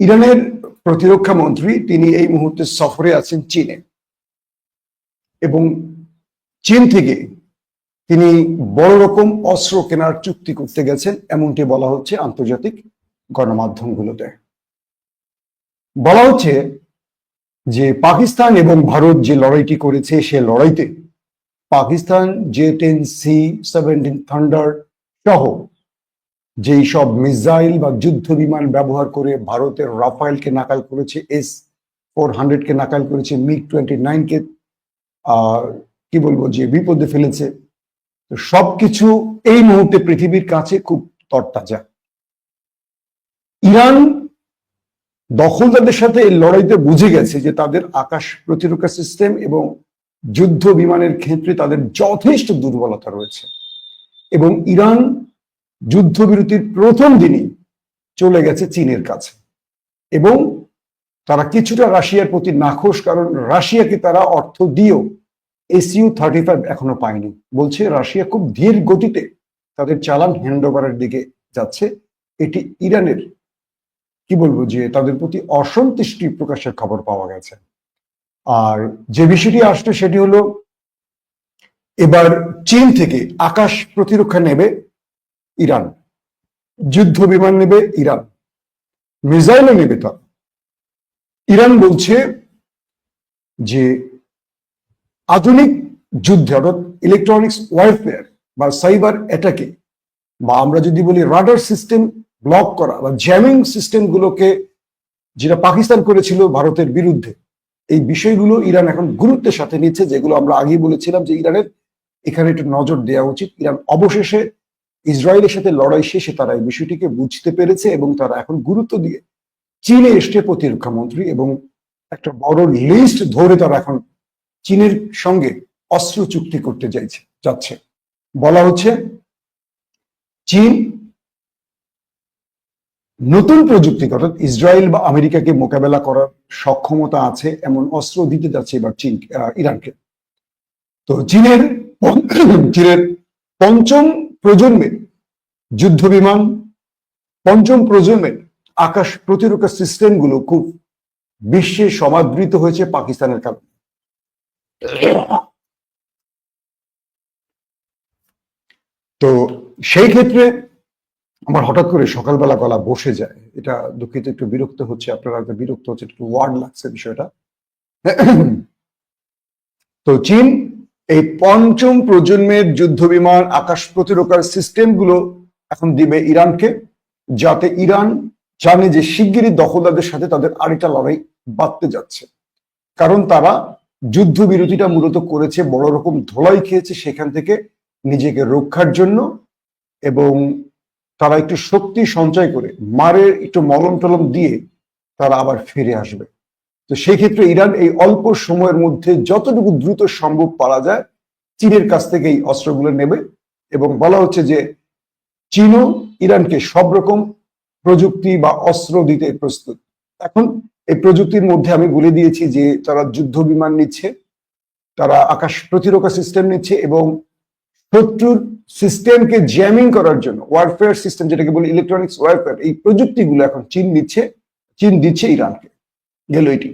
ইরানের প্রতিরক্ষা মন্ত্রী তিনি এই মুহূর্তে সফরে আছেন চীনে, এবং চীন থেকে তিনি বড় রকম অস্ত্র কেনার চুক্তি করতে গেছেন এমনটি বলা হচ্ছে আন্তর্জাতিক গণমাধ্যমগুলোতে। বলা হচ্ছে যে পাকিস্তান এবং ভারত যে লড়াইটি করেছে সে লড়াইতে পাকিস্তান J-10C-17 থান্ডার সহ যেই সব মিসাইল বা যুদ্ধ বিমান ব্যবহার করে ভারতের রাফায়েলকে নাকাল করেছে, S-400 নাকাল করেছে, MiG-29 কি বলবো যে বিপদে ফেলেছে। তো সবকিছু এই মুহূর্তে পৃথিবীর কাছে খুব তরতাজা। ইরান দখলদারদের সাথে এই লড়াইতে বুঝে গেছে যে তাদের আকাশ প্রতিরক্ষা সিস্টেম এবং যুদ্ধ বিমানের ক্ষেত্রে তাদের যথেষ্ট দুর্বলতা রয়েছে, এবং ইরান যুদ্ধবিরতির প্রথম দিনই চলে গেছে চীনের কাছে, এবং তারা কিছুটা রাশিয়ার প্রতি নাখোশ, কারণ রাশিয়াকে তারা অর্থ দিয়েও Su-35 এখনো পায়নি। বলছে রাশিয়া খুব ধীর গতিতে তাদের চালান হ্যান্ড ওভারের দিকে যাচ্ছে। এটি ইরানের কি বলবো যে তাদের প্রতি অসন্তুষ্টি প্রকাশের খবর পাওয়া গেছে। আর যে বিষয়টি আসছে সেটি হলো এবার চীন থেকে আকাশ প্রতিরক্ষা নেবে ইরান, যুদ্ধ বিমান নেবে ইরান, মিসাইলও নেবে তারা। ইরান বলছে যে আধুনিক যুদ্ধে অর্থাৎ ইলেকট্রনিক্স ওয়ারফেয়ার বা সাইবার অ্যাটাকে, বা আমরা যদি বলি রাডার সিস্টেম ব্লক করা বা জ্যামিং সিস্টেম গুলোকে যেটা পাকিস্তান করেছিল ভারতের বিরুদ্ধে, এই বিষয়গুলো ইরান এখন গুরুত্বের সাথে নিচ্ছে, যেগুলো আমরা আগেই বলেছিলাম যে ইরানের এখানে একটু নজর দেওয়া উচিত। ইরান অবশেষে ইসরায়েলের সাথে লড়াই শেষে তারা এই বিষয়টিকে বুঝতে পেরেছে, এবং তারা এখন গুরুত্ব দিয়ে চীনে এসছে প্রতিরক্ষা মন্ত্রী, এবং একটা বড় লিস্ট ধরে তারা এখন চীনের সঙ্গে অস্ত্র চুক্তি করতে যাচ্ছে। বলা হচ্ছে চীন নতুন প্রযুক্তি অর্থাৎ ইসরায়েল বা আমেরিকাকে মোকাবেলা করার সক্ষমতা আছে এমন অস্ত্র দিতে যাচ্ছে এবার চীন ইরানকে। তো চীনের পঞ্চম প্রজন্মের যুদ্ধ বিমান, পঞ্চম প্রজন্মের আকাশ প্রতিরক্ষা সিস্টেম গুলো খুব বিশ্বে সমাদৃত হয়েছে পাকিস্তানের কারণে। তো সেই ক্ষেত্রে আমার হঠাৎ করে সকালবেলা গলা বসে যায়, এটা দুঃখিত, একটু বিরক্ত হচ্ছে, আপনারা বিরক্ত হচ্ছে, একটু ওয়ার্ড লাগছে বিষয়টা। তো চীন এই পঞ্চম প্রজন্মের যুদ্ধ বিমান আকাশ প্রতিরক্ষার সিস্টেম গুলো এখন দিবে ইরানকে, যাতে ইরান জানে যে শিগগিরই দখলদারদের সাথে তাদের আরেকটা লড়াই বাঁধতে যাচ্ছে। কারণ তারা যুদ্ধ বিরতিটা মূলত করেছে বড় রকম ধোলাই খেয়েছে সেখান থেকে নিজেকে রক্ষার জন্য, এবং তারা একটু শক্তি সঞ্চয় করে মারের একটু মলম টলম দিয়ে তারা আবার ফিরে আসবে। তো সেই ক্ষেত্রে ইরান এই অল্প সময়ের মধ্যে যতটুকু দ্রুত সম্ভব পারা যায় চীনের কাছ থেকে এই অস্ত্রগুলো নেবে, এবং বলা হচ্ছে যে চীনও ইরানকে সব রকম প্রযুক্তি বা অস্ত্র দিতে প্রস্তুত। এখন এই প্রযুক্তির মধ্যে আমি বলে দিয়েছি যে তারা যুদ্ধ বিমান নিচ্ছে, তারা আকাশ প্রতিরক্ষা সিস্টেম নিচ্ছে, এবং শত্রুর সিস্টেমকে জ্যামিং করার জন্য ওয়ারফেয়ার সিস্টেম, যেটাকে বলি ইলেকট্রনিক্স ওয়ারফেয়ার, এই প্রযুক্তিগুলো এখন চীন দিচ্ছে ইরানকে। গেল এটি।